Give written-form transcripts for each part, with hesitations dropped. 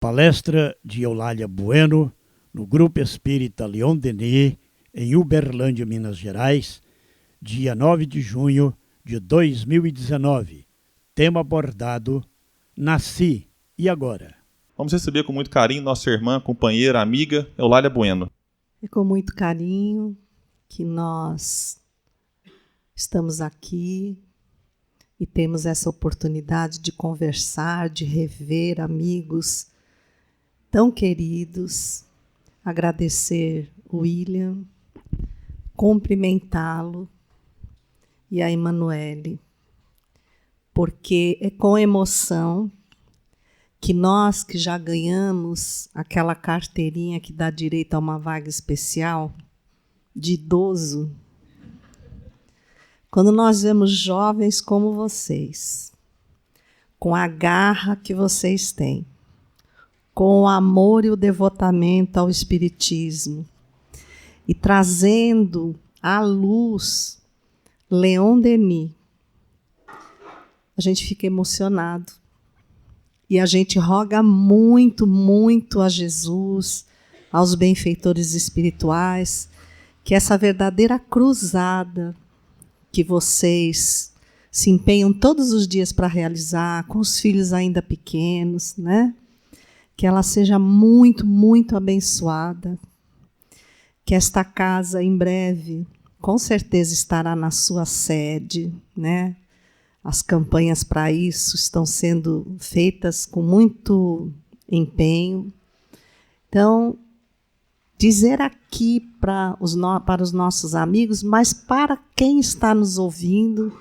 Palestra de Eulália Bueno, no Grupo Espírita Leon Denis, em Uberlândia, Minas Gerais, dia 9 de junho de 2019. Tema abordado: Nasci, e agora? Vamos receber com muito carinho nossa irmã, companheira, amiga, Eulália Bueno. É com muito carinho que nós estamos aqui e temos essa oportunidade de conversar, de rever amigos tão queridos, agradecer o William, cumprimentá-lo e a Emanuele, porque é com emoção que nós que já ganhamos aquela carteirinha que dá direito a uma vaga especial de idoso, quando nós vemos jovens como vocês, com a garra que vocês têm, com o amor e o devotamento ao Espiritismo, e trazendo à luz Leon Denis, a gente fica emocionado. E a gente roga muito, muito a Jesus, aos benfeitores espirituais, que essa verdadeira cruzada que vocês se empenham todos os dias para realizar, com os filhos ainda pequenos, né? Que ela seja muito, muito abençoada. Que esta casa, em breve, com certeza estará na sua sede, né? As campanhas para isso estão sendo feitas com muito empenho. Então, dizer aqui para os nossos amigos, mas para quem está nos ouvindo,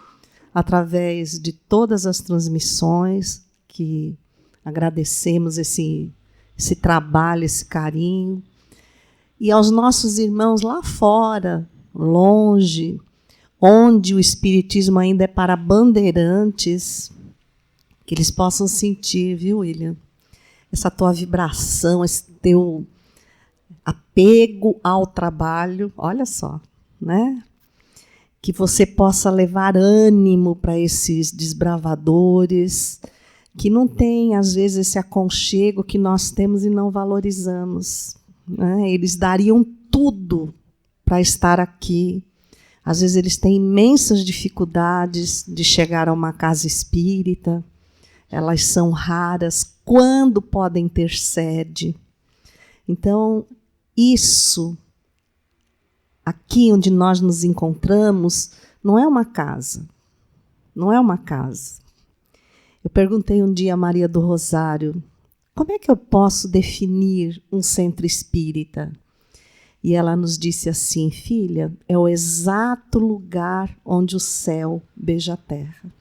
através de todas as transmissões, que agradecemos esse trabalho, esse carinho, e aos nossos irmãos lá fora, longe, onde o Espiritismo ainda é para bandeirantes, que eles possam sentir, viu, William? Essa tua vibração, esse teu apego ao trabalho, olha só, né? Que você possa levar ânimo para esses desbravadores, que não têm, às vezes, esse aconchego que nós temos e não valorizamos, né? Eles dariam tudo para estar aqui. Às vezes eles têm imensas dificuldades de chegar a uma casa espírita. Elas são raras quando podem ter sede. Então, isso, aqui onde nós nos encontramos, não é uma casa. Não é uma casa. Eu perguntei um dia a Maria do Rosário, como é que eu posso definir um centro espírita? E ela nos disse assim: filha, é o exato lugar onde o céu beija a terra.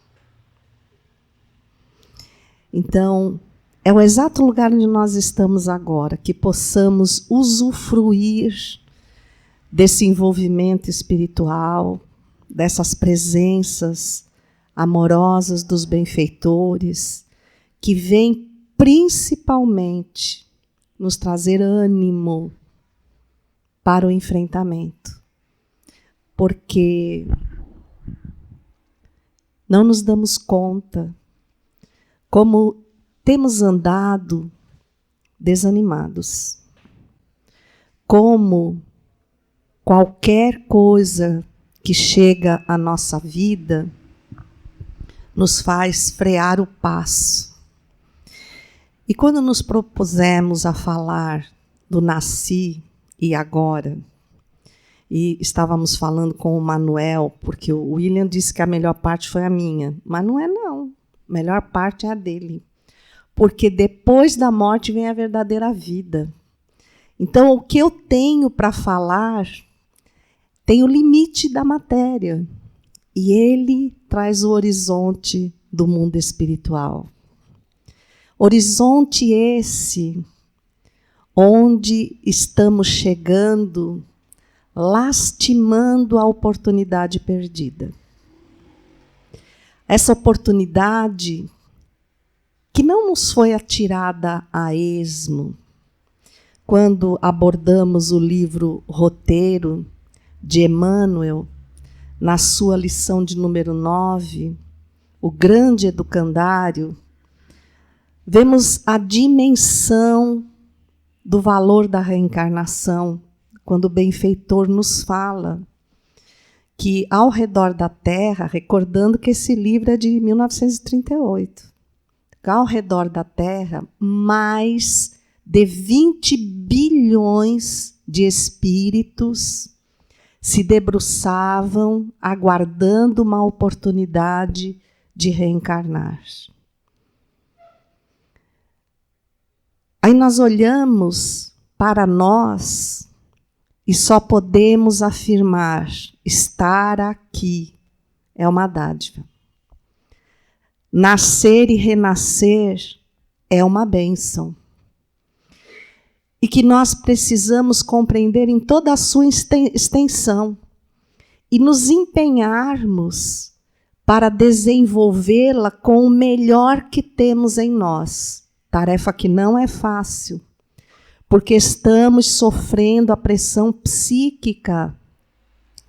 Então, é o exato lugar onde nós estamos agora, que possamos usufruir desse envolvimento espiritual, dessas presenças amorosas dos benfeitores, que vêm principalmente nos trazer ânimo para o enfrentamento, porque não nos damos conta como temos andado desanimados, como qualquer coisa que chega à nossa vida nos faz frear o passo. E quando nos propusemos a falar do nasci e agora, e estávamos falando com o Manuel, porque o William disse que a melhor parte foi a minha, mas não é não, a melhor parte é a dele, porque depois da morte vem a verdadeira vida. Então, o que eu tenho para falar tem o limite da matéria, e ele traz o horizonte do mundo espiritual. Horizonte esse onde estamos chegando, lastimando a oportunidade perdida. Essa oportunidade que não nos foi atirada a esmo. Quando abordamos o livro Roteiro, de Emmanuel, na sua lição de número 9, o grande educandário, vemos a dimensão do valor da reencarnação, quando o benfeitor nos fala que ao redor da Terra, recordando que esse livro é de 1938, ao redor da Terra, mais de 20 bilhões de espíritos se debruçavam, aguardando uma oportunidade de reencarnar. Aí nós olhamos para nós e só podemos afirmar: estar aqui é uma dádiva. Nascer e renascer é uma bênção. E que nós precisamos compreender em toda a sua extensão e nos empenharmos para desenvolvê-la com o melhor que temos em nós. Tarefa que não é fácil, porque estamos sofrendo a pressão psíquica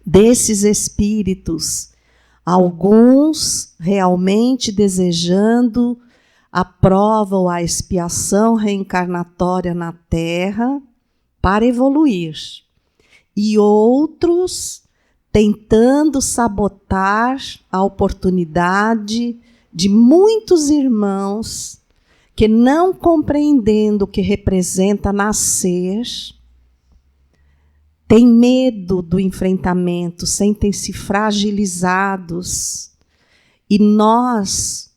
desses espíritos, alguns realmente desejando a prova ou a expiação reencarnatória na Terra para evoluir, e outros tentando sabotar a oportunidade de muitos irmãos que, não compreendendo o que representa nascer, têm medo do enfrentamento, sentem-se fragilizados. E nós,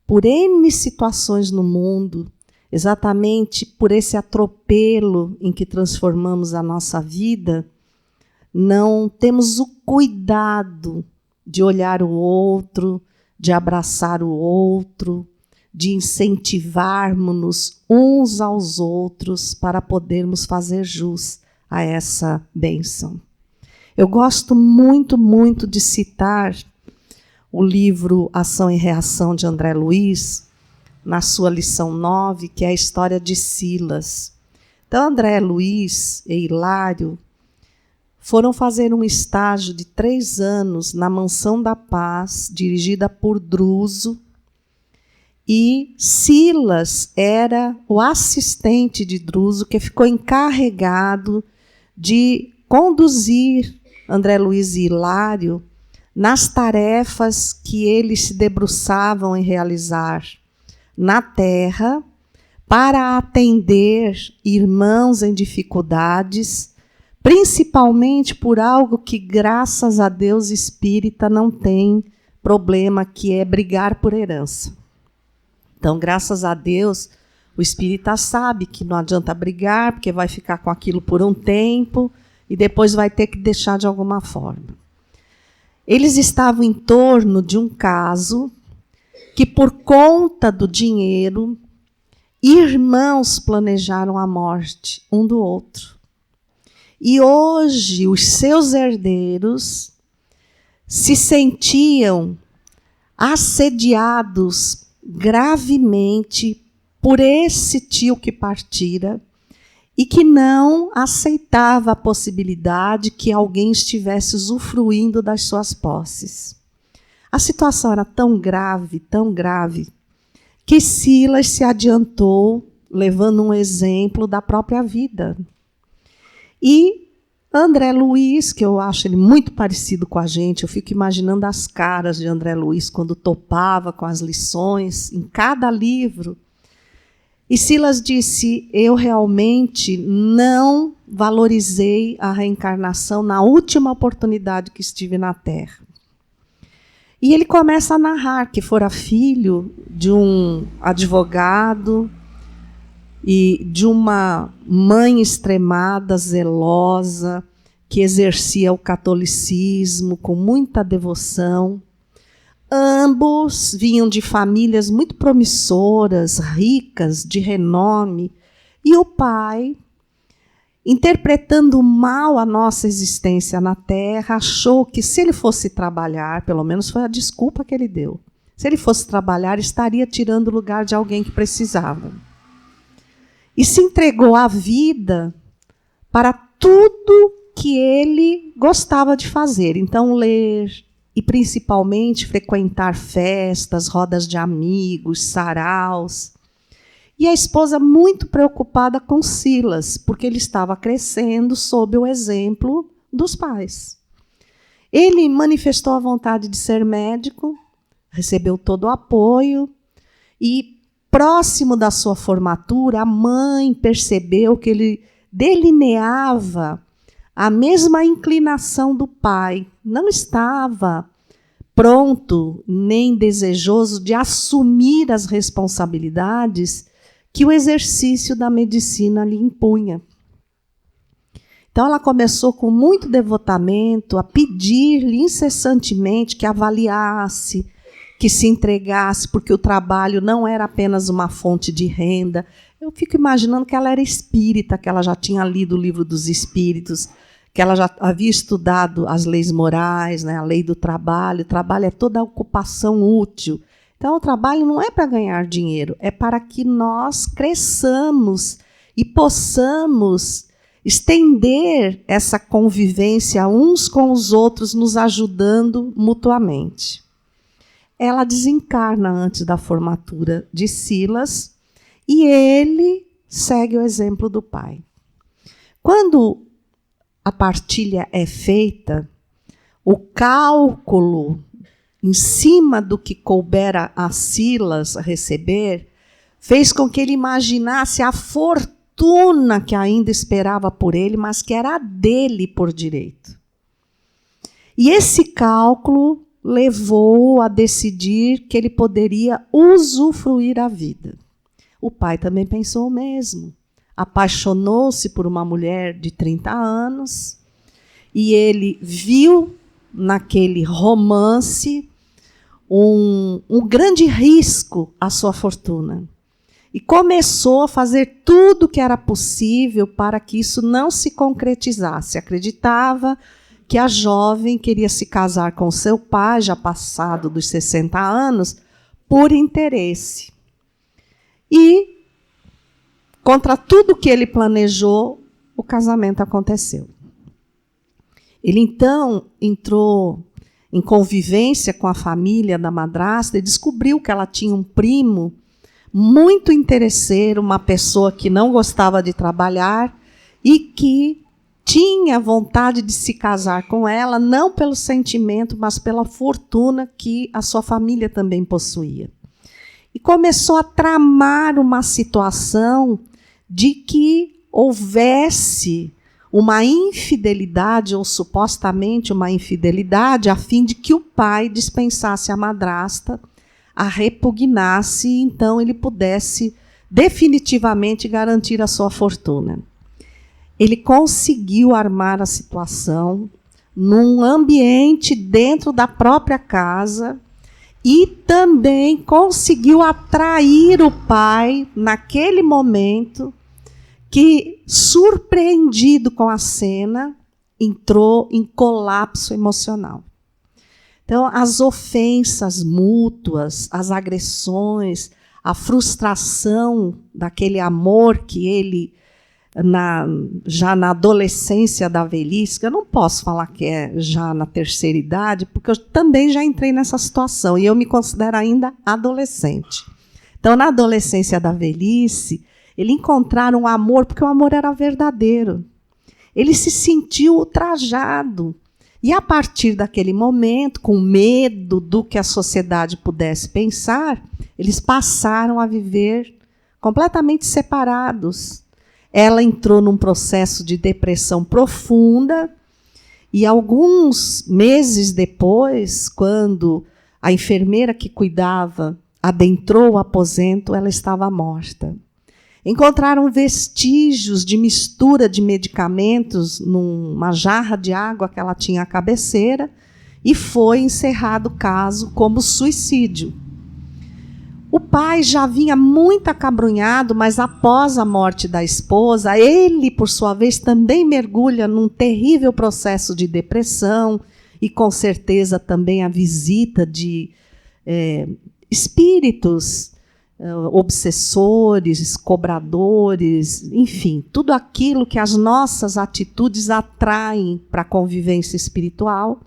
por N situações no mundo, exatamente por esse atropelo em que transformamos a nossa vida, não temos o cuidado de olhar o outro, de abraçar o outro, de incentivarmos-nos uns aos outros para podermos fazer jus a essa bênção. Eu gosto muito, muito de citar o livro Ação e Reação de André Luiz, na sua lição 9, que é a história de Silas. Então, André Luiz e Hilário foram fazer um estágio de 3 anos na Mansão da Paz, dirigida por Druso, e Silas era o assistente de Druso, que ficou encarregado de conduzir André Luiz e Hilário nas tarefas que eles se debruçavam em realizar na Terra para atender irmãos em dificuldades, principalmente por algo que, graças a Deus, espírita não tem problema, que é brigar por herança. Então, graças a Deus, o espírita sabe que não adianta brigar, porque vai ficar com aquilo por um tempo e depois vai ter que deixar de alguma forma. Eles estavam em torno de um caso que, por conta do dinheiro, irmãos planejaram a morte um do outro. E hoje os seus herdeiros se sentiam assediados gravemente por esse tio que partira e que não aceitava a possibilidade que alguém estivesse usufruindo das suas posses. A situação era tão grave, que Silas se adiantou, levando um exemplo da própria vida. E André Luiz, que eu acho ele muito parecido com a gente, eu fico imaginando as caras de André Luiz quando topava com as lições em cada livro. E Silas disse: eu realmente não valorizei a reencarnação na última oportunidade que estive na Terra. E ele começa a narrar que fora filho de um advogado e de uma mãe extremada, zelosa, que exercia o catolicismo com muita devoção. Ambos vinham de famílias muito promissoras, ricas, de renome. E o pai, interpretando mal a nossa existência na Terra, achou que se ele fosse trabalhar, pelo menos foi a desculpa que ele deu, se ele fosse trabalhar, estaria tirando o lugar de alguém que precisava. E se entregou à vida para tudo que ele gostava de fazer. Então, ler e, principalmente, frequentar festas, rodas de amigos, saraus. E a esposa muito preocupada com Silas, porque ele estava crescendo sob o exemplo dos pais. Ele manifestou a vontade de ser médico, recebeu todo o apoio, e próximo da sua formatura, a mãe percebeu que ele delineava a mesma inclinação do pai. Não estava pronto nem desejoso de assumir as responsabilidades que o exercício da medicina lhe impunha. Então ela começou com muito devotamento a pedir-lhe incessantemente que avaliasse, que se entregasse, porque o trabalho não era apenas uma fonte de renda. Eu fico imaginando que ela era espírita, que ela já tinha lido o livro dos espíritos, que ela já havia estudado as leis morais, né, a lei do trabalho. O trabalho é toda a ocupação útil. Então, o trabalho não é para ganhar dinheiro, é para que nós cresçamos e possamos estender essa convivência uns com os outros, nos ajudando mutuamente. Ela desencarna antes da formatura de Silas e ele segue o exemplo do pai. Quando a partilha é feita, o cálculo em cima do que coubera a Silas receber, fez com que ele imaginasse a fortuna que ainda esperava por ele, mas que era dele por direito. E esse cálculo levou-o a decidir que ele poderia usufruir a vida. O pai também pensou o mesmo. Apaixonou-se por uma mulher de 30 anos e ele viu naquele romance um grande risco à sua fortuna. E começou a fazer tudo o que era possível para que isso não se concretizasse. Acreditava que a jovem queria se casar com seu pai, já passado dos 60 anos, por interesse. E, contra tudo que ele planejou, o casamento aconteceu. Ele, então, entrou em convivência com a família da madrasta e descobriu que ela tinha um primo muito interesseiro, uma pessoa que não gostava de trabalhar e que tinha vontade de se casar com ela, não pelo sentimento, mas pela fortuna que a sua família também possuía. E começou a tramar uma situação de que houvesse uma infidelidade, ou supostamente uma infidelidade, a fim de que o pai dispensasse a madrasta, a repugnasse, e então ele pudesse definitivamente garantir a sua fortuna. Ele conseguiu armar a situação num ambiente dentro da própria casa e também conseguiu atrair o pai naquele momento que, surpreendido com a cena, entrou em colapso emocional. Então, as ofensas mútuas, as agressões, a frustração daquele amor que ele, já na adolescência da velhice, que eu não posso falar que é já na terceira idade, porque eu também já entrei nessa situação, e eu me considero ainda adolescente. Então, na adolescência da velhice, ele encontraram um amor, porque o amor era verdadeiro. Ele se sentiu ultrajado. E, a partir daquele momento, com medo do que a sociedade pudesse pensar, eles passaram a viver completamente separados. Ela entrou num processo de depressão profunda e, alguns meses depois, quando a enfermeira que cuidava adentrou o aposento, ela estava morta. Encontraram vestígios de mistura de medicamentos numa jarra de água que ela tinha à cabeceira e foi encerrado o caso como suicídio. O pai já vinha muito acabrunhado, mas após a morte da esposa, ele, por sua vez, também mergulha num terrível processo de depressão e, com certeza, também a visita de espíritos obsessores, cobradores, enfim, tudo aquilo que as nossas atitudes atraem para a convivência espiritual.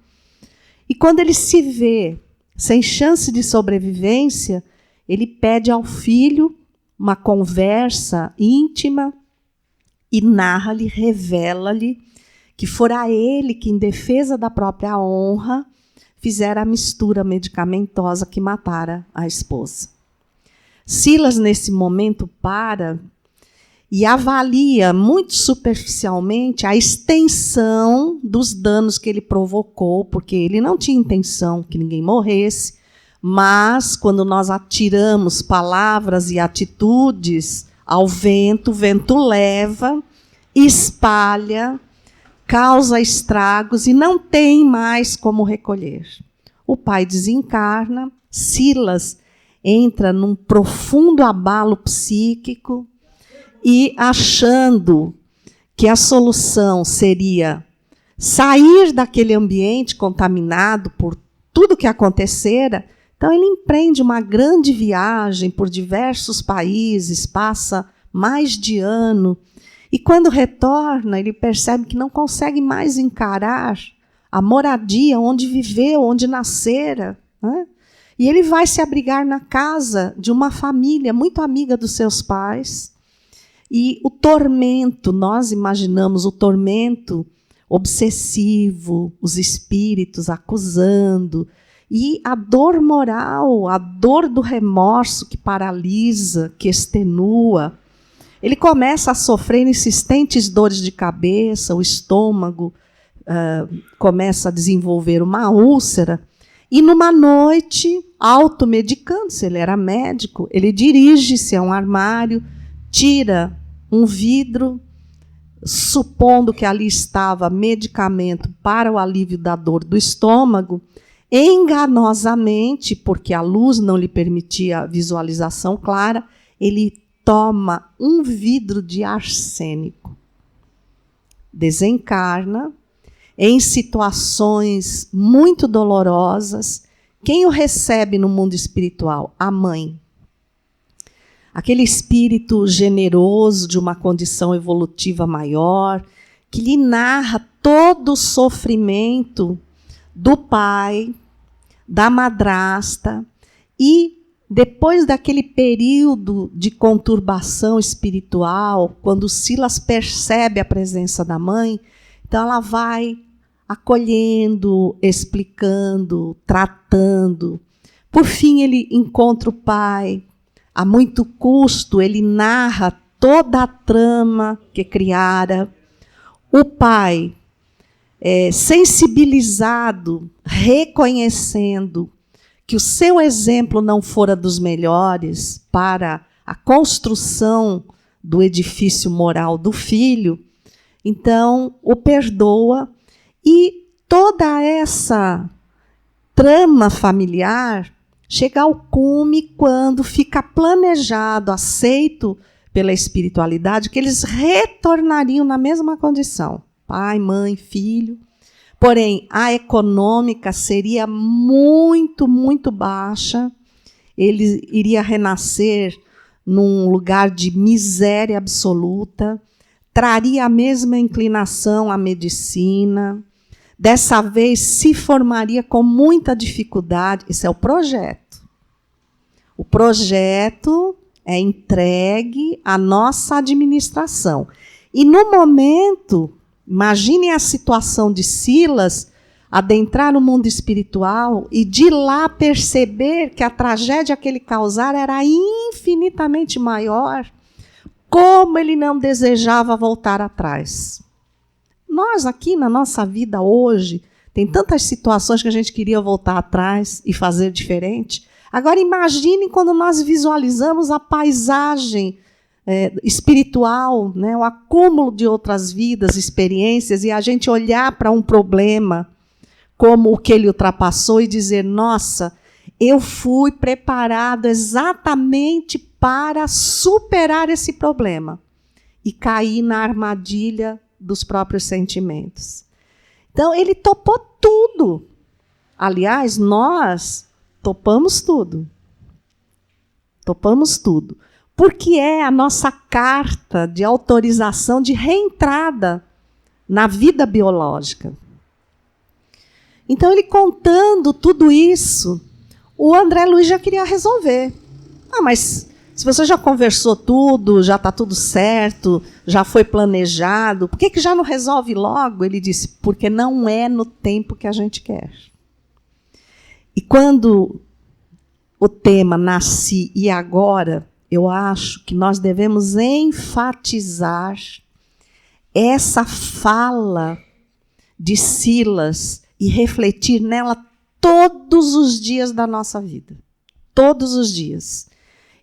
E quando ele se vê sem chance de sobrevivência, ele pede ao filho uma conversa íntima e narra-lhe, revela-lhe que fora ele que, em defesa da própria honra, fizera a mistura medicamentosa que matara a esposa. Silas, nesse momento, para e avalia muito superficialmente a extensão dos danos que ele provocou, porque ele não tinha intenção que ninguém morresse, mas quando nós atiramos palavras e atitudes ao vento, o vento leva, espalha, causa estragos e não tem mais como recolher. O pai desencarna, Silas entra num profundo abalo psíquico e, achando que a solução seria sair daquele ambiente contaminado por tudo que acontecera, então ele empreende uma grande viagem por diversos países, passa mais de ano, e quando retorna, ele percebe que não consegue mais encarar a moradia onde viveu, onde nascera, né? E ele vai se abrigar na casa de uma família muito amiga dos seus pais. E o tormento, nós imaginamos o tormento obsessivo, os espíritos acusando, e a dor moral, a dor do remorso que paralisa, que extenua. Ele começa a sofrer insistentes dores de cabeça, o estômago começa a desenvolver uma úlcera, e numa noite, automedicando-se, ele era médico, ele dirige-se a um armário, tira um vidro, supondo que ali estava medicamento para o alívio da dor do estômago, enganosamente, porque a luz não lhe permitia a visualização clara, ele toma um vidro de arsênico. Desencarna, em situações muito dolorosas. Quem o recebe no mundo espiritual? A mãe. Aquele espírito generoso de uma condição evolutiva maior, que lhe narra todo o sofrimento do pai, da madrasta, e depois daquele período de conturbação espiritual, quando Silas percebe a presença da mãe, então ela vai acolhendo, explicando, tratando. Por fim, ele encontra o pai. A muito custo, ele narra toda a trama que criara. O pai, sensibilizado, reconhecendo que o seu exemplo não fora dos melhores para a construção do edifício moral do filho, então o perdoa, e toda essa trama familiar chega ao cume quando fica planejado, aceito pela espiritualidade, que eles retornariam na mesma condição, pai, mãe, filho. Porém, a econômica seria muito, muito baixa. Ele iria renascer num lugar de miséria absoluta, traria a mesma inclinação à medicina. Dessa vez, se formaria com muita dificuldade. Esse é o projeto. O projeto é entregue à nossa administração. E, no momento, imaginem a situação de Silas, adentrar no mundo espiritual e de lá perceber que a tragédia que ele causara era infinitamente maior, como ele não desejava voltar atrás. Nós aqui na nossa vida hoje, tem tantas situações que a gente queria voltar atrás e fazer diferente. Agora imagine quando nós visualizamos a paisagem espiritual, né, o acúmulo de outras vidas, experiências, e a gente olhar para um problema como o que ele ultrapassou e dizer, nossa, eu fui preparado exatamente para superar esse problema e cair na armadilha dos próprios sentimentos. Então, ele topou tudo. Aliás, nós topamos tudo. Topamos tudo. Porque é a nossa carta de autorização de reentrada na vida biológica. Então, ele contando tudo isso, o André Luiz já queria resolver. Mas Se você já conversou tudo, já está tudo certo, já foi planejado, por que já não resolve logo? Ele disse, porque não é no tempo que a gente quer. E quando o tema nasci e agora, eu acho que nós devemos enfatizar essa fala de Silas e refletir nela todos os dias da nossa vida. Todos os dias.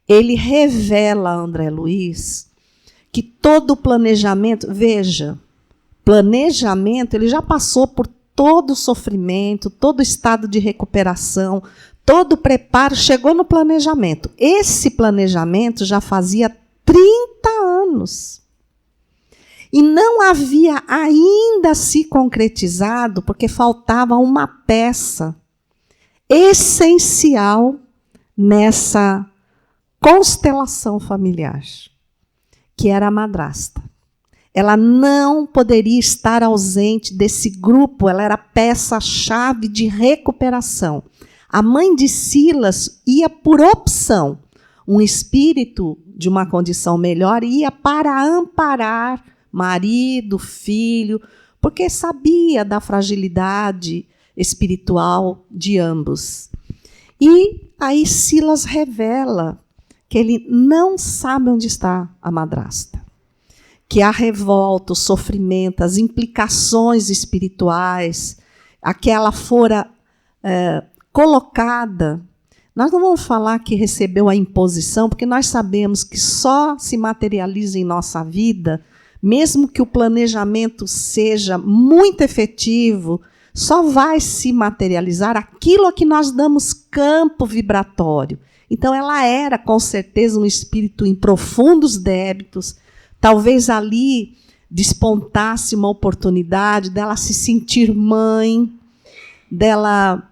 Ele revela a André Luiz que todo o planejamento, veja, planejamento, ele já passou por todo o sofrimento, todo o estado de recuperação, todo o preparo, chegou no planejamento. Esse planejamento já fazia 30 anos. E não havia ainda se concretizado, porque faltava uma peça essencial nessa constelação familiar, que era a madrasta. Ela não poderia estar ausente desse grupo, ela era peça-chave de recuperação. A mãe de Silas ia por opção. Um espírito de uma condição melhor ia para amparar marido, filho, porque sabia da fragilidade espiritual de ambos. E aí Silas revela que ele não sabe onde está a madrasta, que a revolta, o sofrimento, as implicações espirituais, a que ela fora colocada. Nós não vamos falar que recebeu a imposição, porque nós sabemos que só se materializa em nossa vida, mesmo que o planejamento seja muito efetivo, só vai se materializar aquilo a que nós damos campo vibratório. Então, ela era, com certeza, um espírito em profundos débitos. Talvez ali despontasse uma oportunidade dela se sentir mãe, dela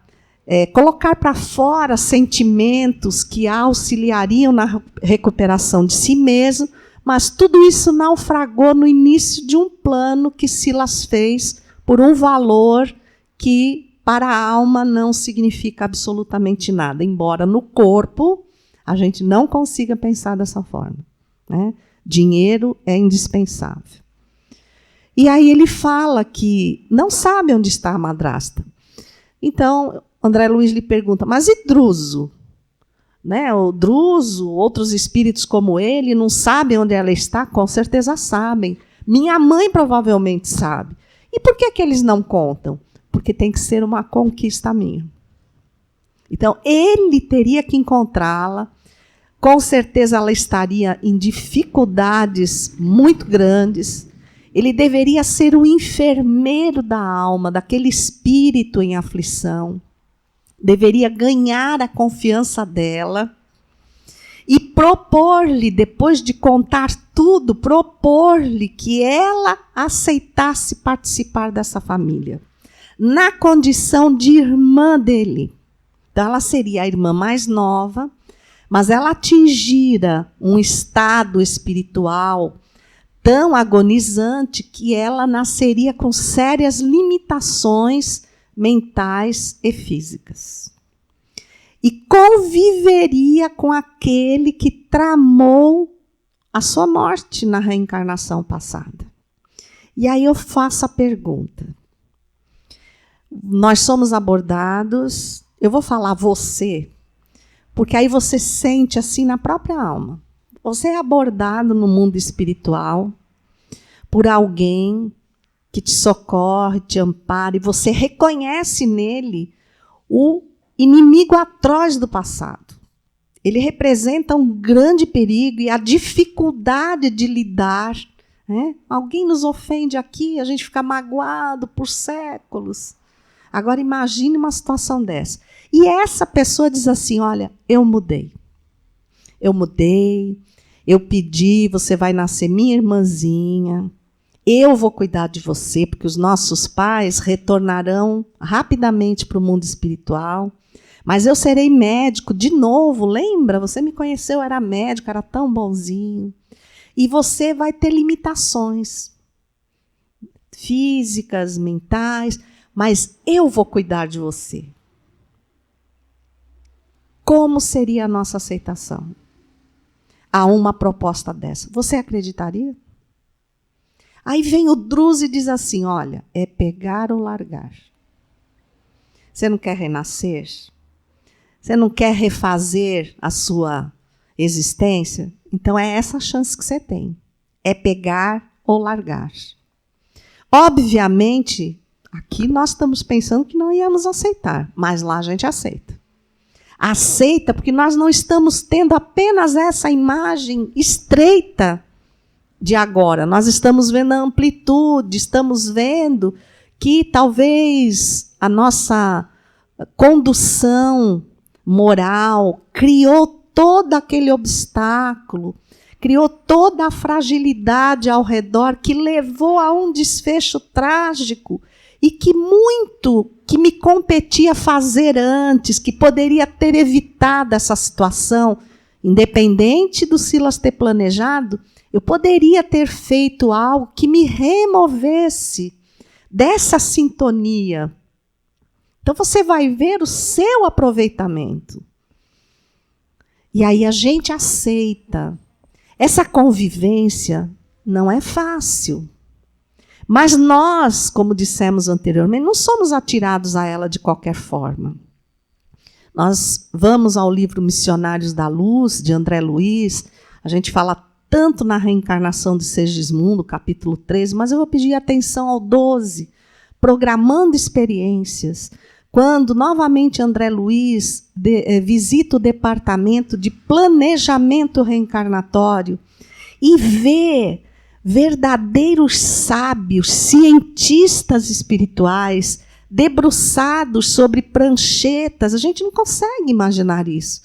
colocar para fora sentimentos que a auxiliariam na recuperação de si mesma, mas tudo isso naufragou no início de um plano que Silas fez por um valor que para a alma não significa absolutamente nada, embora no corpo a gente não consiga pensar dessa forma, né? Dinheiro é indispensável. E aí ele fala que não sabe onde está a madrasta. Então, André Luiz lhe pergunta, mas e Druso? Né? O Druso, outros espíritos como ele, não sabem onde ela está? Com certeza sabem. Minha mãe provavelmente sabe. E por que eles não contam? Porque tem que ser uma conquista minha. Então, ele teria que encontrá-la. Com certeza, ela estaria em dificuldades muito grandes. Ele deveria ser o enfermeiro da alma, daquele espírito em aflição. Deveria ganhar a confiança dela e propor-lhe, depois de contar tudo, propor-lhe que ela aceitasse participar dessa família, na condição de irmã dele. Então, ela seria a irmã mais nova, mas ela atingira um estado espiritual tão agonizante que ela nasceria com sérias limitações mentais e físicas. E conviveria com aquele que tramou a sua morte na reencarnação passada. E aí eu faço a pergunta. Nós somos abordados, eu vou falar você, porque aí você sente assim na própria alma. Você é abordado no mundo espiritual por alguém que te socorre, te ampara, e você reconhece nele o inimigo atroz do passado. Ele representa um grande perigo e a dificuldade de lidar. Né? Alguém nos ofende aqui, a gente fica magoado por séculos. Agora imagine uma situação dessa. E essa pessoa diz assim, olha, eu mudei. Eu mudei, eu pedi, você vai nascer minha irmãzinha, eu vou cuidar de você, porque os nossos pais retornarão rapidamente para o mundo espiritual, mas eu serei médico de novo, lembra? Você me conheceu, eu era médico, era tão bonzinho. E você vai ter limitações físicas, mentais, mas eu vou cuidar de você. Como seria a nossa aceitação? a uma proposta dessa. Você acreditaria? Aí vem o Druze e diz assim, olha, é pegar ou largar. Você não quer renascer? Você não quer refazer a sua existência? Então é essa a chance que você tem. É pegar ou largar. Obviamente, aqui nós estamos pensando que não íamos aceitar, mas lá a gente aceita. Aceita porque nós não estamos tendo apenas essa imagem estreita de agora. Nós estamos vendo a amplitude, estamos vendo que talvez a nossa condução moral criou todo aquele obstáculo, criou toda a fragilidade ao redor que levou a um desfecho trágico e que muito que me competia fazer antes, que poderia ter evitado essa situação, independente do Silas ter planejado, eu poderia ter feito algo que me removesse dessa sintonia. Então você vai ver o seu aproveitamento. E aí a gente aceita. Essa convivência não é fácil. Mas nós, como dissemos anteriormente, não somos atirados a ela de qualquer forma. Nós vamos ao livro Missionários da Luz, de André Luiz, a gente fala tanto na reencarnação de Segismundo, capítulo 13, mas eu vou pedir atenção ao 12, programando experiências. Quando, novamente, André Luiz visita o departamento de planejamento reencarnatório e vê verdadeiros sábios, cientistas espirituais, debruçados sobre pranchetas, a gente não consegue imaginar isso,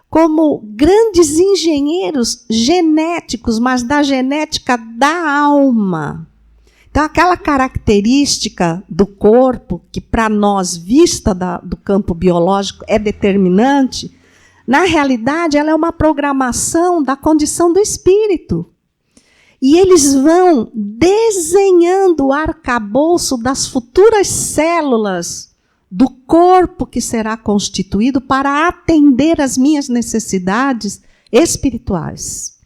como grandes engenheiros genéticos, mas da genética da alma. Então, aquela característica do corpo, que para nós, vista do campo biológico, é determinante, na realidade, ela é uma programação da condição do espírito. E eles vão desenhando o arcabouço das futuras células do corpo que será constituído para atender às minhas necessidades espirituais.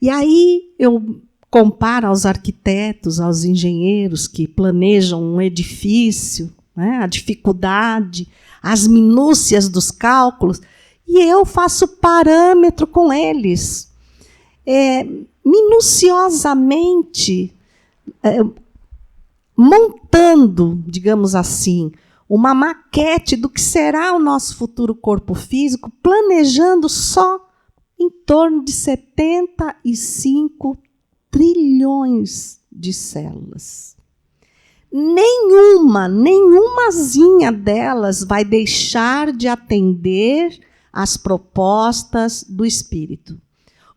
E aí eu comparo aos arquitetos, aos engenheiros que planejam um edifício, né, a dificuldade, as minúcias dos cálculos, e eu faço parâmetro com eles. Minuciosamente montando, digamos assim, uma maquete do que será o nosso futuro corpo físico, planejando só em torno de 75 trilhões de células. Nenhumazinha delas vai deixar de atender às propostas do espírito.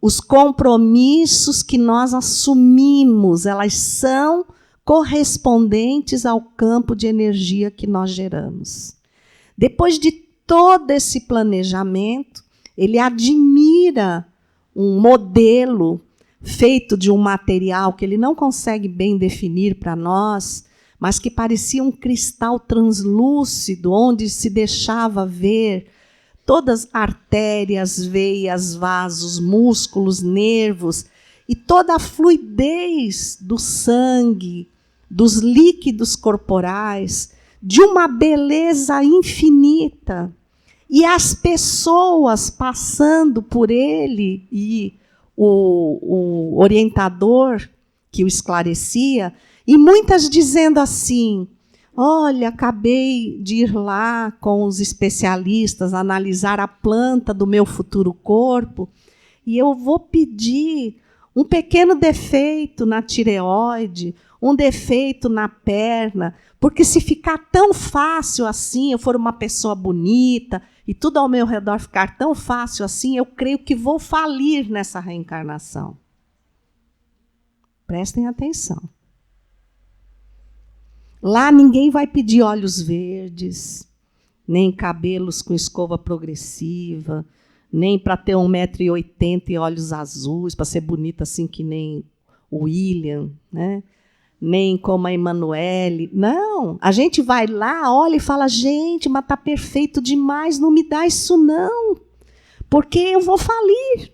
Os compromissos que nós assumimos, elas são correspondentes ao campo de energia que nós geramos. Depois de todo esse planejamento, ele admira um modelo feito de um material que ele não consegue bem definir para nós, mas que parecia um cristal translúcido, onde se deixava ver todas artérias, veias, vasos, músculos, nervos, e toda a fluidez do sangue, dos líquidos corporais, de uma beleza infinita. E as pessoas passando por ele, e o orientador que o esclarecia, e muitas dizendo assim: olha, acabei de ir lá com os especialistas analisar a planta do meu futuro corpo e eu vou pedir um pequeno defeito na tireoide, um defeito na perna, porque se ficar tão fácil assim, eu for uma pessoa bonita e tudo ao meu redor ficar tão fácil assim, eu creio que vou falir nessa reencarnação. Prestem atenção. Lá ninguém vai pedir olhos verdes, nem cabelos com escova progressiva, nem para ter 1,80 m e olhos azuis, para ser bonita assim que nem o William, né? Nem como a Emanuele. Não, a gente vai lá, olha e fala: gente, mas está perfeito demais, não me dá isso não, porque eu vou falir.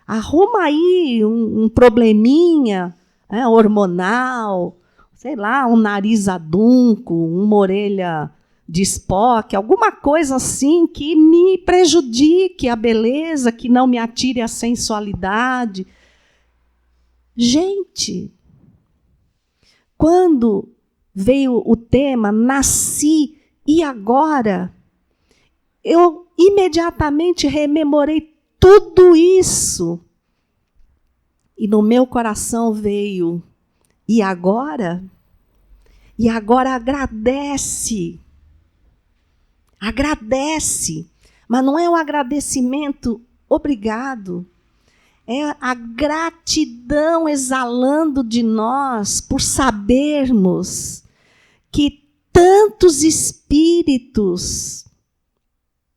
Arruma aí um probleminha, né, hormonal, sei lá, um nariz adunco, uma orelha de Spock, alguma coisa assim que me prejudique a beleza, que não me atire a sensualidade. Gente, quando veio o tema Nasci e Agora, eu imediatamente rememorei tudo isso. E no meu coração veio, e agora? E agora agradece. Agradece. Mas não é um agradecimento obrigado. É a gratidão exalando de nós por sabermos que tantos espíritos,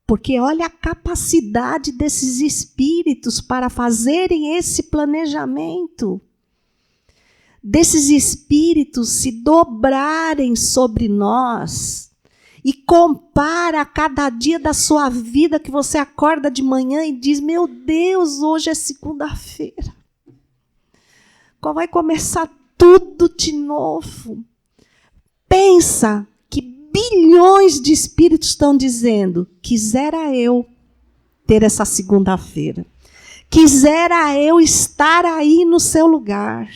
porque olha a capacidade desses espíritos para fazerem esse planejamento, desses espíritos se dobrarem sobre nós e compara a cada dia da sua vida que você acorda de manhã e diz, meu Deus, hoje é segunda-feira. Vai começar tudo de novo. Pensa que bilhões de espíritos estão dizendo, quisera eu ter essa segunda-feira. Quisera eu estar aí no seu lugar.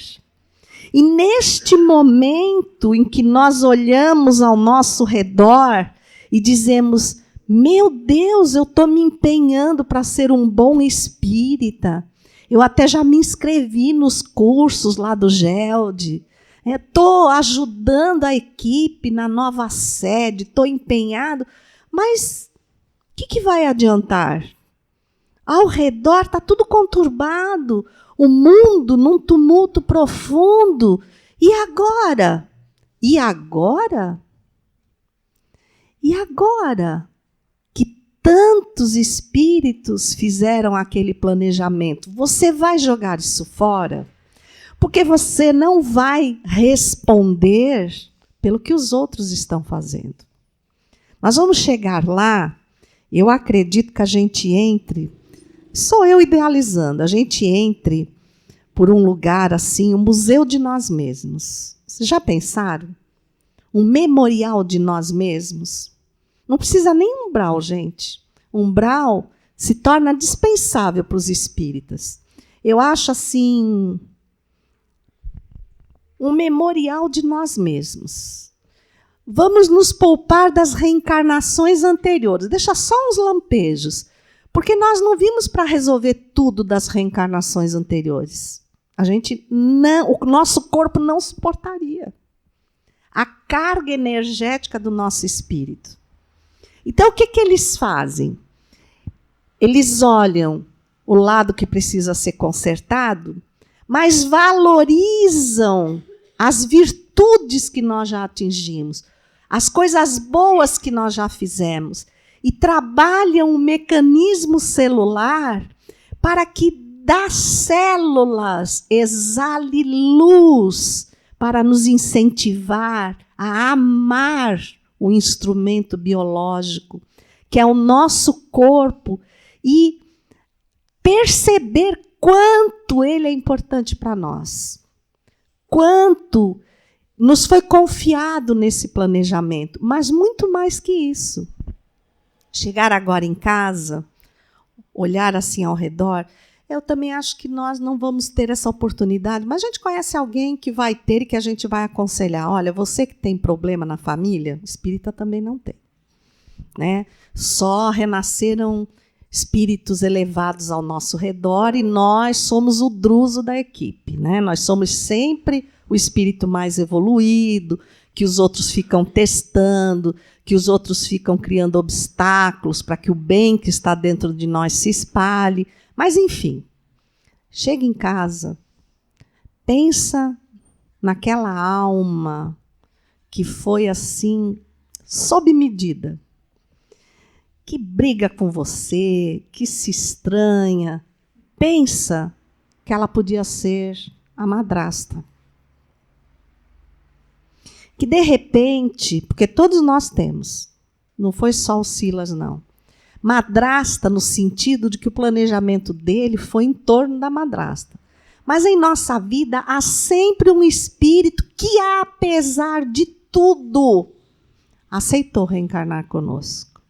E neste momento em que nós olhamos ao nosso redor e dizemos, meu Deus, eu estou me empenhando para ser um bom espírita. Eu até já me inscrevi nos cursos lá do GELD. Estou ajudando a equipe na nova sede, estou empenhado. Mas o que vai adiantar? Ao redor está tudo conturbado. O mundo num tumulto profundo. E agora? E agora? E agora que tantos espíritos fizeram aquele planejamento, você vai jogar isso fora? Porque você não vai responder pelo que os outros estão fazendo. Nós vamos chegar lá, eu acredito que a gente entre, sou eu idealizando, a gente entre por um lugar assim, um museu de nós mesmos. Vocês já pensaram? Um memorial de nós mesmos? Não precisa nem umbral, gente. Umbral se torna dispensável para os espíritas. Eu acho assim, um memorial de nós mesmos. Vamos nos poupar das reencarnações anteriores. Deixa só uns lampejos. Porque nós não vimos para resolver tudo das reencarnações anteriores. O nosso corpo não suportaria a carga energética do nosso espírito. Então, o que eles fazem? Eles olham o lado que precisa ser consertado, mas valorizam as virtudes que nós já atingimos, as coisas boas que nós já fizemos, e trabalham um mecanismo celular para que das células exale luz para nos incentivar a amar o instrumento biológico, que é o nosso corpo, e perceber quanto ele é importante para nós, quanto nos foi confiado nesse planejamento, mas muito mais que isso. Chegar agora em casa, olhar assim ao redor, eu também acho que nós não vamos ter essa oportunidade, mas a gente conhece alguém que vai ter e que a gente vai aconselhar. Olha, você que tem problema na família, espírita também não tem. Né? Só renasceram espíritos elevados ao nosso redor e nós somos o druso da equipe. Né? Nós somos sempre o espírito mais evoluído, que os outros ficam testando, que os outros ficam criando obstáculos para que o bem que está dentro de nós se espalhe. Mas, enfim, chega em casa, pensa naquela alma que foi assim, sob medida, que briga com você, que se estranha. Pensa que ela podia ser a madrasta. Que, de repente, porque todos nós temos, não foi só o Silas, não, Madrasta no sentido de que o planejamento dele foi em torno da madrasta. Mas em nossa vida há sempre um espírito que, apesar de tudo, aceitou reencarnar conosco.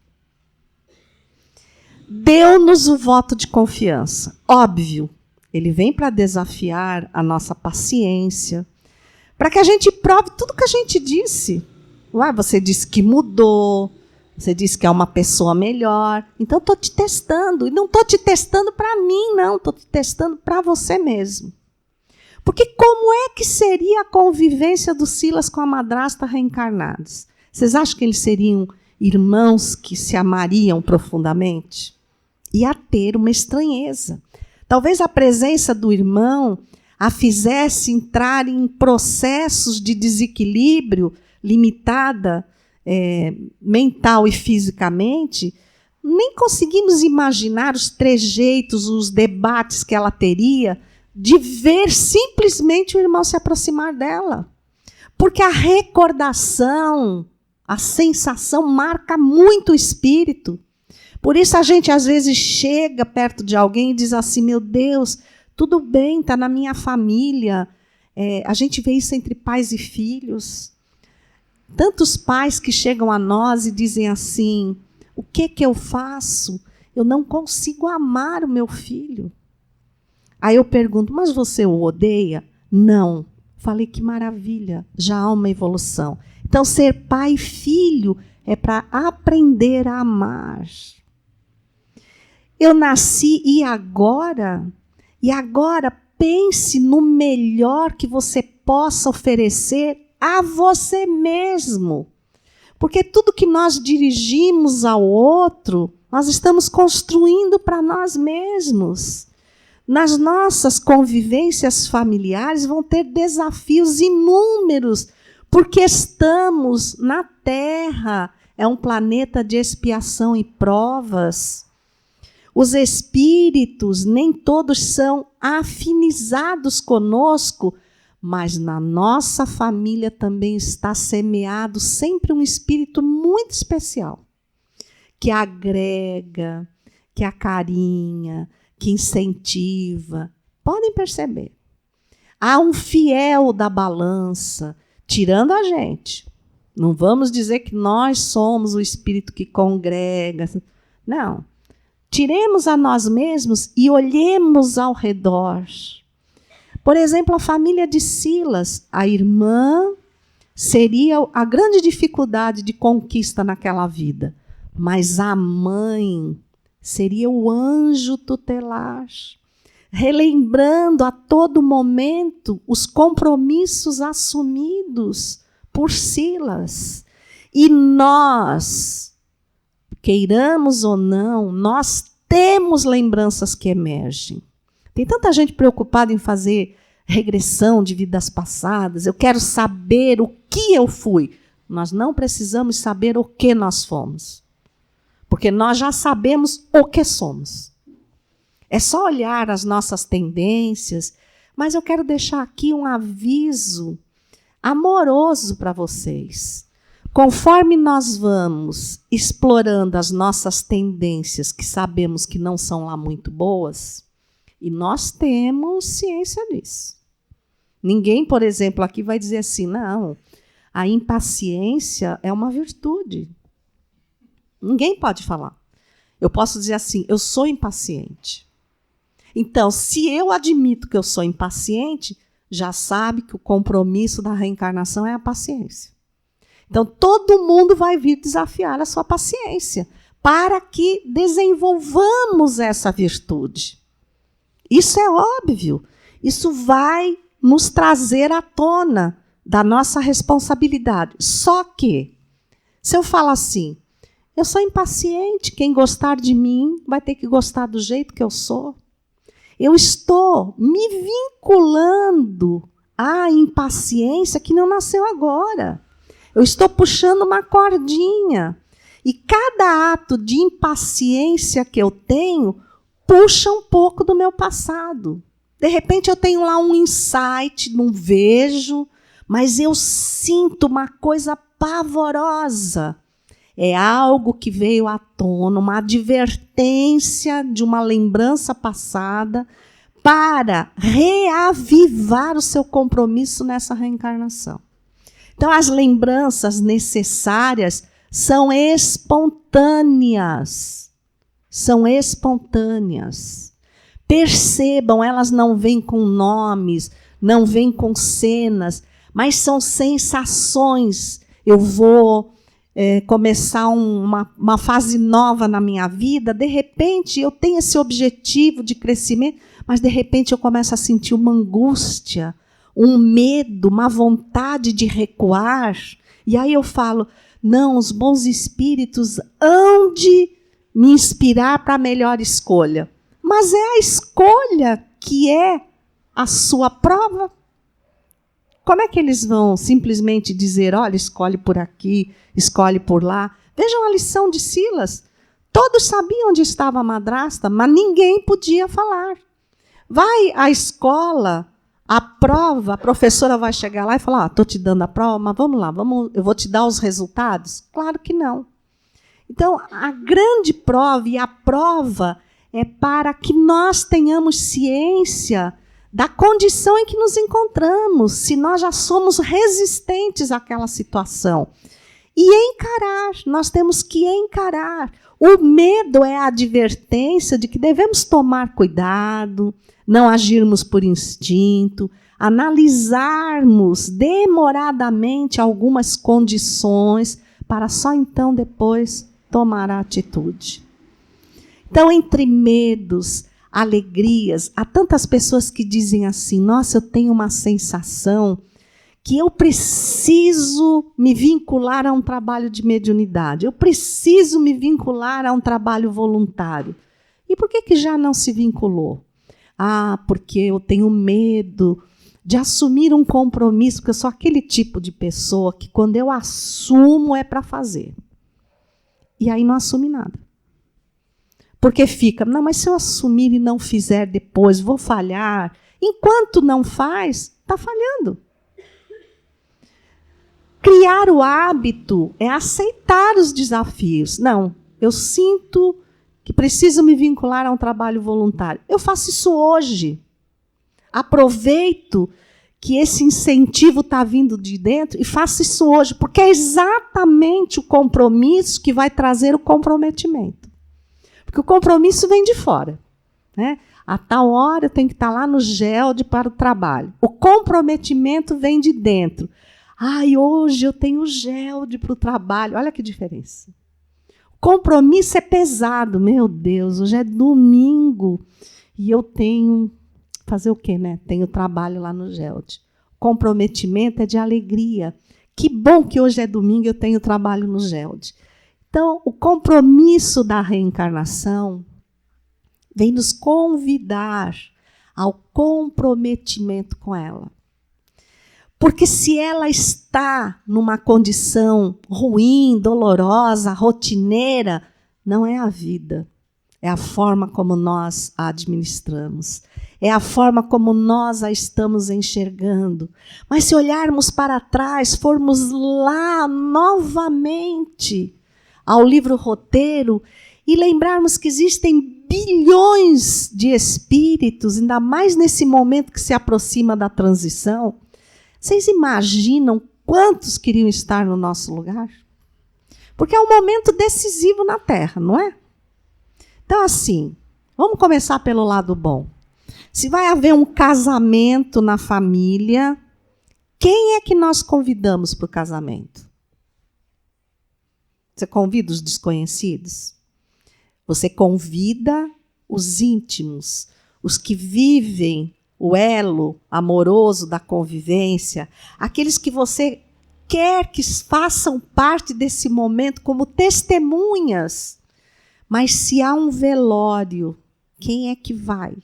Deu-nos o voto de confiança. Óbvio, ele vem para desafiar a nossa paciência, para que a gente prove tudo que a gente disse. Ué, você disse que mudou, você disse que é uma pessoa melhor, então estou te testando. E não estou te testando para mim, não, estou te testando para você mesmo. Porque como é que seria a convivência do Silas com a madrasta reencarnados? Vocês acham que eles seriam irmãos que se amariam profundamente? Ia ter uma estranheza. Talvez a presença do irmão a fizesse entrar em processos de desequilíbrio limitada mental e fisicamente. Nem conseguimos imaginar os trejeitos, os debates que ela teria de ver simplesmente o irmão se aproximar dela. Porque a recordação, a sensação marca muito o espírito. Por isso a gente às vezes chega perto de alguém e diz assim, meu Deus, tudo bem, está na minha família. A gente vê isso entre pais e filhos. Tantos pais que chegam a nós e dizem assim, o que eu faço? Eu não consigo amar o meu filho. Aí eu pergunto, mas você o odeia? Não. Falei, que maravilha, já há uma evolução. Então, ser pai e filho é para aprender a amar. Eu nasci e agora pense no melhor que você possa oferecer a você mesmo. Porque tudo que nós dirigimos ao outro, nós estamos construindo para nós mesmos. Nas nossas convivências familiares vão ter desafios inúmeros, porque estamos na Terra, é um planeta de expiação e provas. Os espíritos, nem todos são afinizados conosco, mas na nossa família também está semeado sempre um espírito muito especial, que agrega, que acarinha, que incentiva. Podem perceber. Há um fiel da balança, tirando a gente. Não vamos dizer que nós somos o espírito que congrega. Não. Tiremos a nós mesmos e olhemos ao redor. Por exemplo, a família de Silas, a irmã seria a grande dificuldade de conquista naquela vida, mas a mãe seria o anjo tutelar, relembrando a todo momento os compromissos assumidos por Silas. E nós, queiramos ou não, nós temos lembranças que emergem. Tem tanta gente preocupada em fazer regressão de vidas passadas. Eu quero saber o que eu fui. Nós não precisamos saber o que nós fomos. Porque nós já sabemos o que somos. É só olhar as nossas tendências. Mas eu quero deixar aqui um aviso amoroso para vocês. Conforme nós vamos explorando as nossas tendências, que sabemos que não são lá muito boas, e nós temos ciência disso. Ninguém, por exemplo, aqui vai dizer assim, não, a impaciência é uma virtude. Ninguém pode falar. Eu posso dizer assim, eu sou impaciente. Então, se eu admito que eu sou impaciente, já sabe que o compromisso da reencarnação é a paciência. Então, todo mundo vai vir desafiar a sua paciência para que desenvolvamos essa virtude. Isso é óbvio. Isso vai nos trazer à tona da nossa responsabilidade. Só que, se eu falar assim, eu sou impaciente, quem gostar de mim vai ter que gostar do jeito que eu sou. Eu estou me vinculando à impaciência que não nasceu agora. Eu estou puxando uma cordinha. E cada ato de impaciência que eu tenho puxa um pouco do meu passado. De repente eu tenho lá um insight, não vejo, mas eu sinto uma coisa pavorosa. É algo que veio à tona, uma advertência de uma lembrança passada para reavivar o seu compromisso nessa reencarnação. Então, as lembranças necessárias são espontâneas. São espontâneas. Percebam, elas não vêm com nomes, não vêm com cenas, mas são sensações. Eu vou começar uma fase nova na minha vida, de repente eu tenho esse objetivo de crescimento, mas de repente eu começo a sentir uma angústia, um medo, uma vontade de recuar. E aí eu falo, não, os bons espíritos hão de me inspirar para a melhor escolha. Mas é a escolha que é a sua prova. Como é que eles vão simplesmente dizer, olha, escolhe por aqui, escolhe por lá? Vejam a lição de Silas. Todos sabiam onde estava a madrasta, mas ninguém podia falar. Vai à escola, a prova, a professora vai chegar lá e falar, estou te dando a prova, mas vamos lá, eu vou te dar os resultados? Claro que não. Então, a grande prova, e a prova é para que nós tenhamos ciência da condição em que nos encontramos, se nós já somos resistentes àquela situação. E encarar, nós temos que encarar. O medo é a advertência de que devemos tomar cuidado, não agirmos por instinto, analisarmos demoradamente algumas condições, para só então depois tomar a atitude. Então, entre medos, alegrias, há tantas pessoas que dizem assim, nossa, eu tenho uma sensação que eu preciso me vincular a um trabalho de mediunidade, eu preciso me vincular a um trabalho voluntário. E por que já não se vinculou? Ah, porque eu tenho medo de assumir um compromisso, porque eu sou aquele tipo de pessoa que quando eu assumo é para fazer. E aí não assume nada. Porque fica, não, mas se eu assumir e não fizer depois, vou falhar. Enquanto não faz, está falhando. Criar o hábito é aceitar os desafios. Não, eu sinto que preciso me vincular a um trabalho voluntário. Eu faço isso hoje. Aproveito que esse incentivo está vindo de dentro e faço isso hoje, porque é exatamente o compromisso que vai trazer o comprometimento. Porque o compromisso vem de fora. Né? A tal hora eu tenho que estar lá no GELD para o trabalho. O comprometimento vem de dentro. Ai, hoje eu tenho o GELD para o trabalho. Olha que diferença. O compromisso é pesado. Meu Deus, hoje é domingo e eu tenho... Fazer o quê, né? Tenho trabalho lá no GELD. Comprometimento é de alegria. Que bom que hoje é domingo e eu tenho trabalho no GELD. Então, o compromisso da reencarnação vem nos convidar ao comprometimento com ela. Porque se ela está numa condição ruim, dolorosa, rotineira, não é a vida. É a forma como nós a administramos. É a forma como nós a estamos enxergando. Mas se olharmos para trás, formos lá novamente ao livro Roteiro e lembrarmos que existem bilhões de espíritos, ainda mais nesse momento que se aproxima da transição, vocês imaginam quantos queriam estar no nosso lugar? Porque é um momento decisivo na Terra, não é? Então, assim, vamos começar pelo lado bom. Se vai haver um casamento na família, quem é que nós convidamos para o casamento? Você convida os desconhecidos? Você convida os íntimos, os que vivem o elo amoroso da convivência, aqueles que você quer que façam parte desse momento como testemunhas. Mas se há um velório, quem é que vai?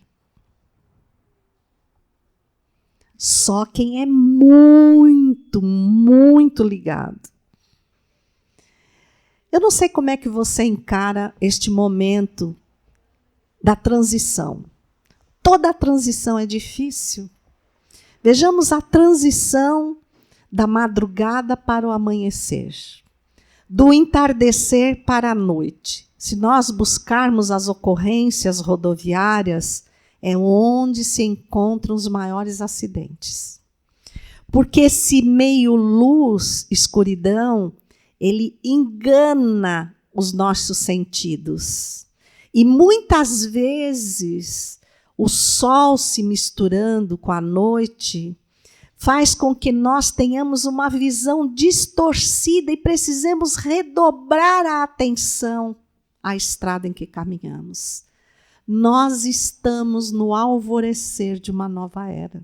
Só quem é muito, muito ligado. Eu não sei como é que você encara este momento da transição. Toda a transição é difícil. Vejamos a transição da madrugada para o amanhecer. do entardecer para a noite. Se nós buscarmos as ocorrências rodoviárias, é onde se encontram os maiores acidentes. Porque esse meio luz, escuridão, ele engana os nossos sentidos. E muitas vezes o sol se misturando com a noite faz com que nós tenhamos uma visão distorcida e precisemos redobrar a atenção à estrada em que caminhamos. Nós estamos no alvorecer de uma nova era,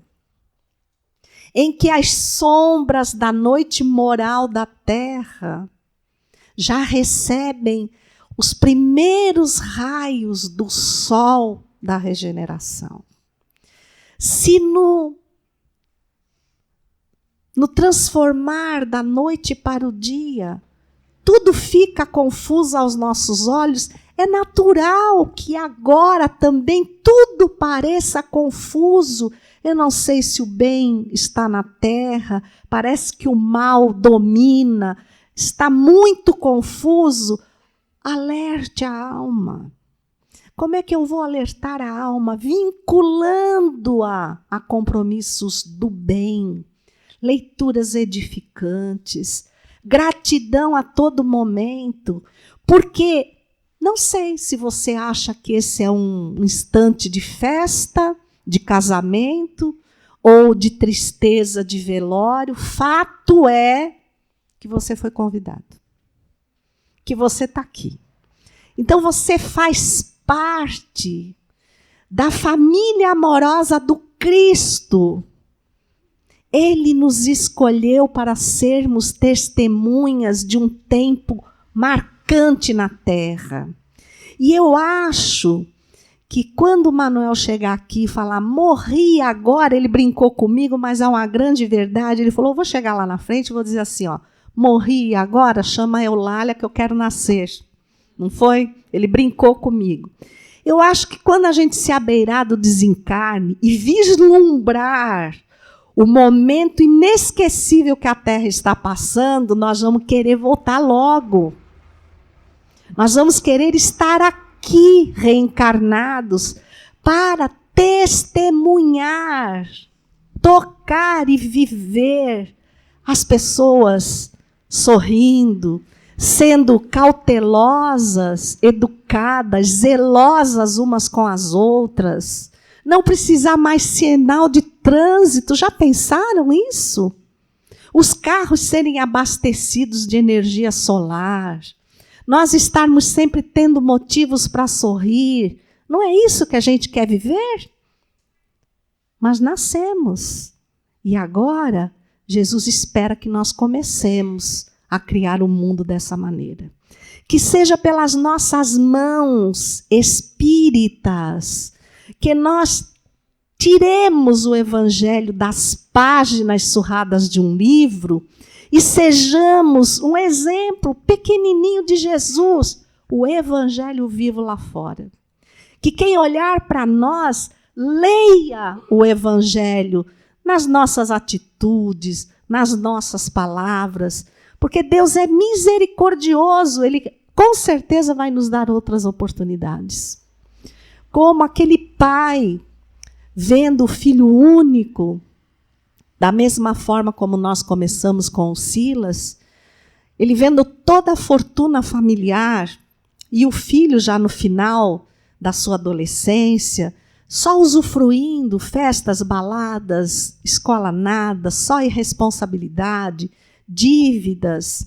em que as sombras da noite moral da terra já recebem os primeiros raios do sol da regeneração. Se no transformar da noite para o dia, tudo fica confuso aos nossos olhos, é natural que agora também tudo pareça confuso. Eu não sei se o bem está na terra, parece que o mal domina, está muito confuso. Alerte a alma. Como é que eu vou alertar a alma? Vinculando-a a compromissos do bem, leituras edificantes, gratidão a todo momento, porque não sei se você acha que esse é um instante de festa, de casamento ou de tristeza de velório. Fato é que você foi convidado, que você está aqui. Então você faz parte da família amorosa do Cristo. Ele nos escolheu para sermos testemunhas de um tempo marcante na terra. E eu acho que quando o Manuel chegar aqui e falar, morri agora, ele brincou comigo, mas é uma grande verdade. Ele falou, vou chegar lá na frente e vou dizer assim, ó, morri agora, chama a Eulália que eu quero nascer. Não foi? Ele brincou comigo. Eu acho que quando a gente se abeirar do desencarne e vislumbrar o momento inesquecível que a Terra está passando, nós vamos querer voltar logo. Nós vamos querer estar aqui reencarnados para testemunhar, tocar e viver as pessoas sorrindo, sendo cautelosas, educadas, zelosas umas com as outras. Não precisar mais sinal de trânsito. Já pensaram isso? Os carros serem abastecidos de energia solar. Nós estarmos sempre tendo motivos para sorrir. Não é isso que a gente quer viver? Mas nascemos. E agora, Jesus espera que nós comecemos a criar o mundo dessa maneira. Que seja pelas nossas mãos espíritas, que nós tiremos o evangelho das páginas surradas de um livro e sejamos um exemplo pequenininho de Jesus, o evangelho vivo lá fora. Que quem olhar para nós, leia o evangelho nas nossas atitudes, nas nossas palavras, porque Deus é misericordioso, Ele com certeza vai nos dar outras oportunidades. Como aquele pai, vendo o filho único, da mesma forma como nós começamos com o Silas, ele vendo toda a fortuna familiar, e o filho já no final da sua adolescência, só usufruindo, festas, baladas, escola nada, só irresponsabilidade, dívidas,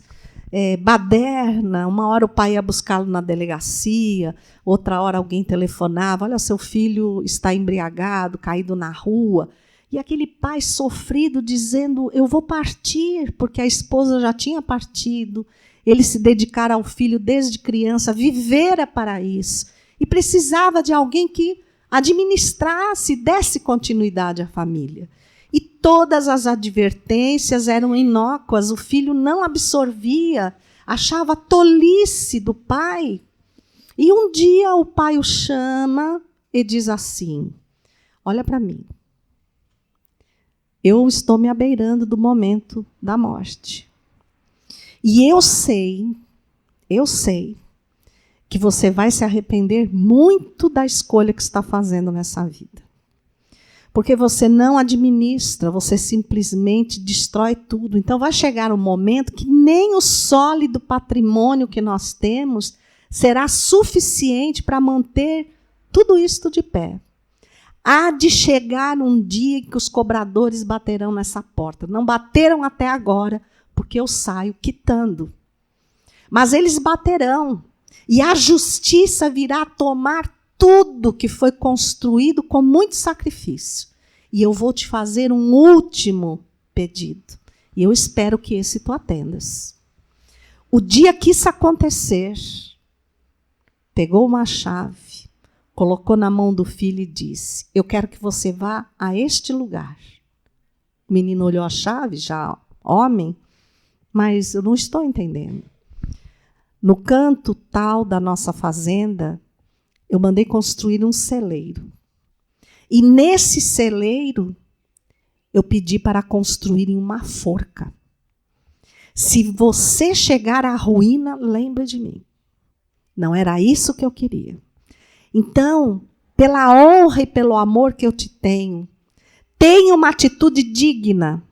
baderna. Uma hora o pai ia buscá-lo na delegacia, outra hora alguém telefonava, olha, seu filho está embriagado, caído na rua. E aquele pai sofrido dizendo, eu vou partir, porque a esposa já tinha partido. Ele se dedicara ao filho desde criança, vivera para isso. E precisava de alguém que administrasse, desse continuidade à família. E todas as advertências eram inócuas, o filho não absorvia, achava tolice do pai. E um dia o pai o chama e diz assim, olha para mim, eu estou me abeirando do momento da morte. E eu sei eu sei que você vai se arrepender muito da escolha que está fazendo nessa vida. Porque você não administra, você simplesmente destrói tudo. Então vai chegar um momento que nem o sólido patrimônio que nós temos será suficiente para manter tudo isto de pé. Há de chegar um dia em que os cobradores baterão nessa porta. Não bateram até agora, porque eu saio quitando. Mas eles baterão. E a justiça virá tomar tudo que foi construído com muito sacrifício. E eu vou te fazer um último pedido. E eu espero que esse tu atendas. O dia que isso acontecer, pegou uma chave, colocou na mão do filho e disse: eu quero que você vá a este lugar. O menino olhou a chave, já homem, mas eu não estou entendendo. No canto tal da nossa fazenda, eu mandei construir um celeiro. E nesse celeiro, eu pedi para construírem uma forca. Se você chegar à ruína, lembre de mim. Não era isso que eu queria. Então, pela honra e pelo amor que eu te tenho, tenha uma atitude digna.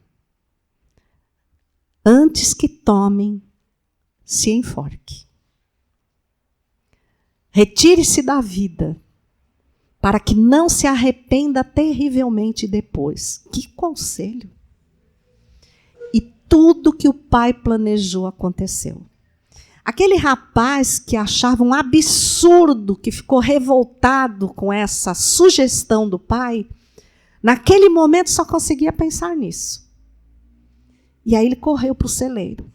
Antes que tomem, se enforque. Retire-se da vida, para que não se arrependa terrivelmente depois. Que conselho! E tudo que o pai planejou aconteceu. Aquele rapaz que achava um absurdo, que ficou revoltado com essa sugestão do pai, naquele momento só conseguia pensar nisso. E aí ele correu para o celeiro.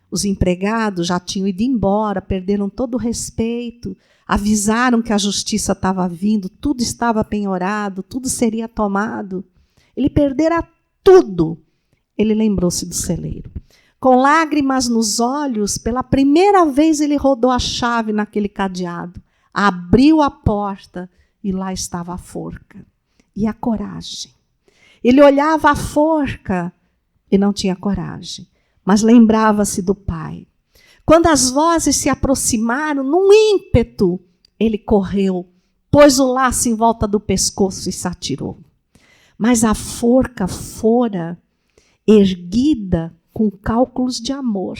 Os empregados já tinham ido embora, perderam todo o respeito, avisaram que a justiça estava vindo, tudo estava penhorado, tudo seria tomado. Ele perdera tudo. Ele lembrou-se do celeiro. Com lágrimas nos olhos, pela primeira vez ele rodou a chave naquele cadeado, abriu a porta e lá estava a forca. E a coragem. Ele olhava a forca e não tinha coragem, mas lembrava-se do pai. Quando as vozes se aproximaram, num ímpeto, ele correu, pôs o laço em volta do pescoço e se atirou. Mas a forca fora erguida com cálculos de amor,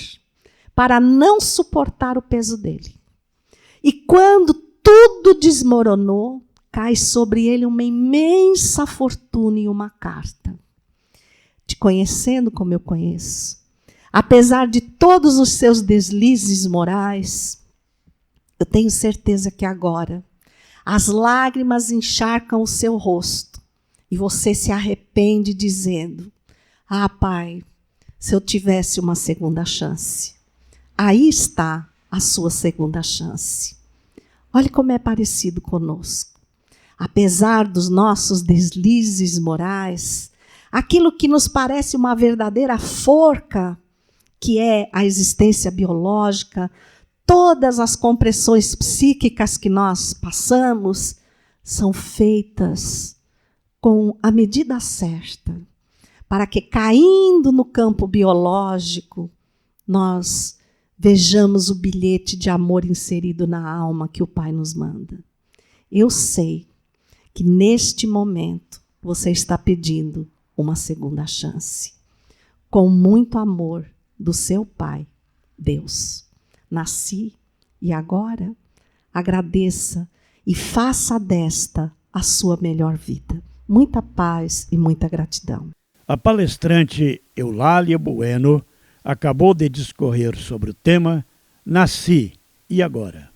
para não suportar o peso dele. E quando tudo desmoronou, cai sobre ele uma imensa fortuna e uma carta. Te conhecendo como eu conheço, apesar de todos os seus deslizes morais, eu tenho certeza que agora as lágrimas encharcam o seu rosto e você se arrepende dizendo: ah, pai, se eu tivesse uma segunda chance. Aí está a sua segunda chance. Olhe como é parecido conosco. Apesar dos nossos deslizes morais, aquilo que nos parece uma verdadeira forca, que é a existência biológica, todas as compressões psíquicas que nós passamos, são feitas com a medida certa, para que, caindo no campo biológico, nós vejamos o bilhete de amor inserido na alma que o Pai nos manda. Eu sei que neste momento você está pedindo uma segunda chance, com muito amor do seu Pai, Deus. Nasci e agora agradeça e faça desta a sua melhor vida. Muita paz e muita gratidão. A palestrante Eulália Bueno acabou de discorrer sobre o tema Nasci e Agora.